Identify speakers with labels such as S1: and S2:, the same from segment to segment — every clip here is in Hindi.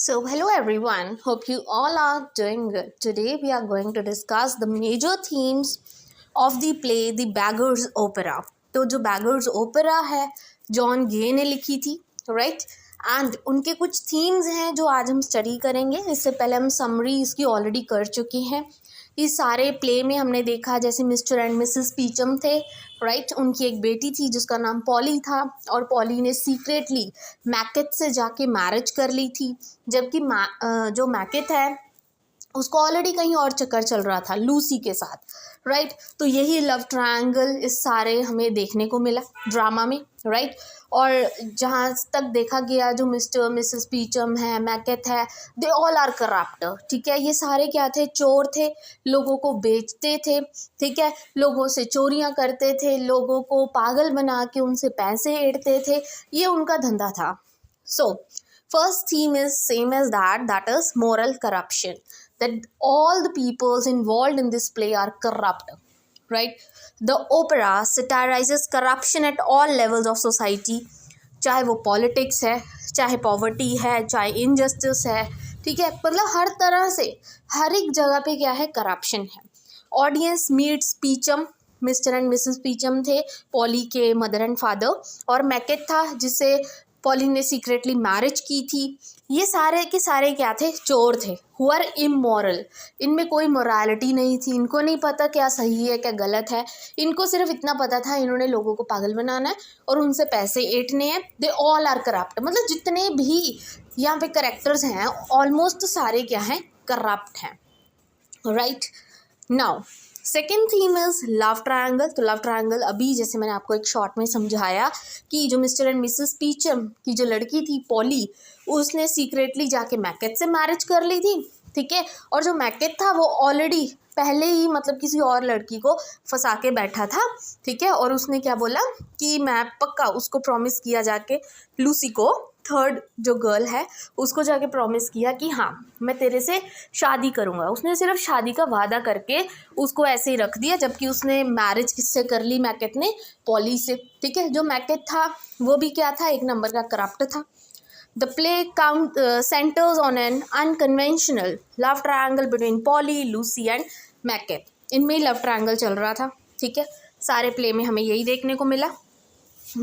S1: Hello everyone. Hope you all are doing good. Today we are going to discuss the major themes of the play The Beggar's Opera. तो जो Beggar's Opera है जॉन गे ने लिखी थी, राइट? एंड उनके कुछ थीम्स हैं जो आज हम स्टडी करेंगे. इससे पहले हम समरी इसकी ऑलरेडी कर चुके हैं. इस सारे प्ले में हमने देखा जैसे मिस्टर एंड मिसेस पीचम थे, राइट? उनकी एक बेटी थी जिसका नाम पॉली था और पॉली ने सीक्रेटली मैकेट से जाके मैरिज कर ली थी, जबकि जो मैकेट है उसको ऑलरेडी कहीं और चक्कर चल रहा था लूसी के साथ, राइट? तो यही लव ट्रायंगल इस सारे हमें देखने को मिला ड्रामा में, राइट? और जहाँ तक देखा गया जो मिस्टर मिसेस पीचम है, मैकेट है, दे ऑल आर करप्ट. ठीक है, ये सारे क्या थे? चोर थे, लोगों को बेचते थे, ठीक है, लोगों से चोरियाँ करते थे, लोगों को पागल बना के उनसे पैसे एड़ते थे. ये उनका धंधा था. सो first theme is same as that is moral corruption, that all the peoples involved in this play are corrupt, right? The opera satirizes corruption at all levels of society, चाहे वो पॉलिटिक्स है, चाहे पॉवर्टी है, चाहे इनजस्टिस है, ठीक है, मतलब हर तरह से हर एक जगह पे क्या है? करप्शन है. Audience meets Peachum, Mr and Mrs Peachum थे पॉली के मदर एंड फादर, और मैकेट था जिससे पॉली ने सीक्रेटली मैरिज की थी. ये सारे के सारे क्या थे? चोर थे, हु आर इमोरल. इनमें कोई मोरालिटी नहीं थी, इनको नहीं पता क्या सही है क्या गलत है. इनको सिर्फ इतना पता था इन्होंने लोगों को पागल बनाना है और उनसे पैसे ऐंठने हैं. They all are corrupt. मतलब जितने भी यहाँ पे करेक्टर्स हैं ऑलमोस्ट सारे क्या हैं? करप्ट हैं, right? Now second theme is love triangle. तो लव ट्रायंगल अभी जैसे मैंने आपको एक शॉर्ट में समझाया कि जो मिस्टर एंड मिसेस पीचम की जो लड़की थी पॉली, उसने सीक्रेटली जाके मैकेट से मैरिज कर ली थी, ठीक है, और जो मैकेट था वो ऑलरेडी पहले ही मतलब किसी और लड़की को फंसा के बैठा था, ठीक है, और उसने क्या बोला कि मैं पक्का उसको प्रॉमिस किया जाके लूसी को, थर्ड जो गर्ल है उसको जाके प्रॉमिस किया कि हाँ मैं तेरे से शादी करूँगा. उसने सिर्फ शादी का वादा करके उसको ऐसे ही रख दिया, जबकि उसने मैरिज किससे कर ली? मैकेट ने पॉली से, ठीक है. जो मैकेट था वो भी क्या था? एक नंबर का करप्ट था. The play centers on an unconventional love triangle between Polly, Lucy and Macbeth. इनमें ही लव ट्रायंगल चल रहा था, ठीक है. सारे प्ले में हमें यही देखने को मिला.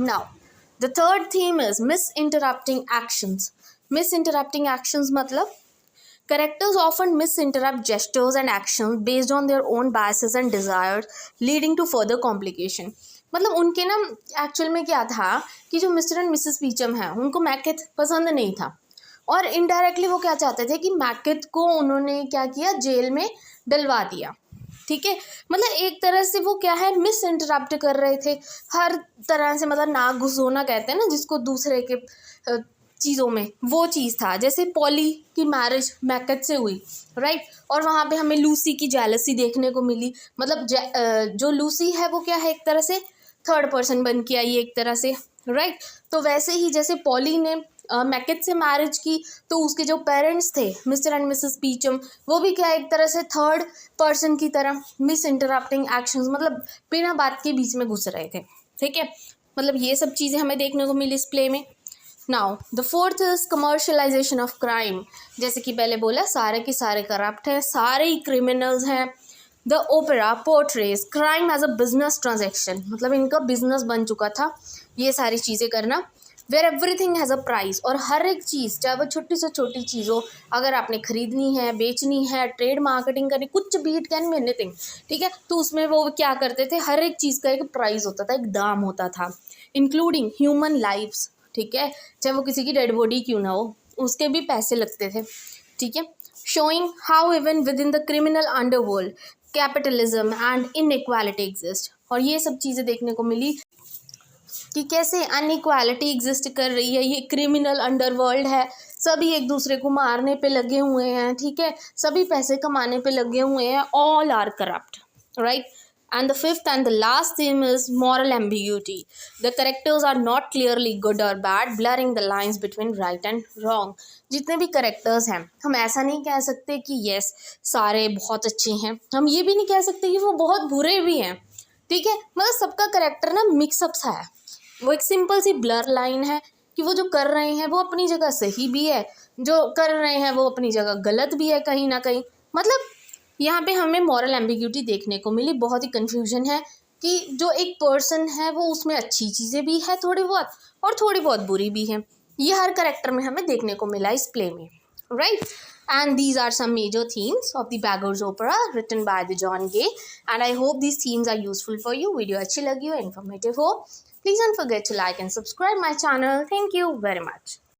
S1: Now, the third theme is misinterrupting actions. Misinterrupting actions मतलब characters often misinterrupt gestures and actions based on their own biases and desires, leading to further complication. मतलब उनके ना एक्चुअल में क्या था कि जो मिस्टर एंड मिसेस पीचम है उनको मैकेट पसंद नहीं था, और इनडायरेक्टली वो क्या चाहते थे कि मैकेट को उन्होंने क्या किया? जेल में डलवा दिया, ठीक है. मतलब एक तरह से वो क्या है? मिस इंटरप्ट कर रहे थे हर तरह से. मतलब नाक घुसोना कहते हैं ना जिसको, दूसरे के चीज़ों में, वो चीज़ था. जैसे पॉली की मैरिज मैकेट से हुई, राइट, और वहाँ पे हमें लूसी की जेलसी देखने को मिली. मतलब जो लूसी है वो क्या है? एक तरह से थर्ड पर्सन बन के आई एक तरह से, राइट. तो वैसे ही जैसे पॉली ने मैकेट से मैरिज की तो उसके जो पेरेंट्स थे मिस्टर एंड मिसेस पीचम, वो भी क्या एक तरह से थर्ड पर्सन की तरह मिस इंटरप्टिंग एक्शंस, मतलब बिना बात के बीच में घुस रहे थे, ठीक है. मतलब ये सब चीज़ें हमें देखने को मिली इस प्ले में. Now the fourth is commercialisation of crime. जैसे कि पहले बोला सारे के सारे करप्ट हैं, सारे ही क्रिमिनल्स हैं. The opera portrays crime as a business transaction. मतलब इनका बिजनेस बन चुका था ये सारी चीज़ें करना. Where everything has a price. और हर एक चीज़, चाहे वो छोटी से छोटी चीज़ हो, अगर आपने खरीदनी है, बेचनी है, ट्रेड मार्केटिंग करनी, कुछ भी, इट कैन बी एनीथिंग, ठीक है, तो उसमें वो क्या करते थे? हर एक चीज़ का एक प्राइस होता था, एक दाम होता था, इंक्लूडिंग ह्यूमन लाइफ्स, ठीक है, चाहे वो किसी की डेड बॉडी क्यों ना हो, उसके भी पैसे लगते थे, ठीक है. Showing how even with in the criminal underworld capitalism and inequality exist. और ये सब चीज़ें देखने को मिली कि कैसे अनइक्वालिटी एग्जिस्ट कर रही है. ये क्रिमिनल अंडरवर्ल्ड है, सभी एक दूसरे को मारने पे लगे हुए हैं, ठीक है, सभी पैसे कमाने पे लगे हुए हैं. All are corrupt, right. And the fifth and the last theme is moral ambiguity. The characters are not clearly good or bad, blurring the lines between right and wrong. जितने भी characters हैं हम ऐसा नहीं कह सकते कि yes सारे बहुत अच्छे हैं, हम ये भी नहीं कह सकते कि वो बहुत बुरे भी हैं, ठीक है. मतलब सबका करेक्टर ना मिक्सअप सा है. वो एक सिंपल सी ब्लर लाइन है कि वो जो कर रहे हैं वो अपनी जगह सही भी है, जो कर रहे हैं वो अपनी जगह गलत भी है कहीं ना कहीं। मतलब यहाँ पे हमें मॉरल एम्बिग्यूटी देखने को मिली, बहुत ही कन्फ्यूजन है कि जो एक पर्सन है वो उसमें अच्छी चीज़ें भी है थोड़ी बहुत और थोड़ी बहुत बुरी भी है। ये हर करेक्टर में हमें देखने को मिला इस प्ले में, right. And these are some major themes of the Beggars Opera written by the John Gay. And I hope these themes are useful for you. Video अच्छी लगी हो, informative हो, please don't forget to like and subscribe my channel. Thank you very much.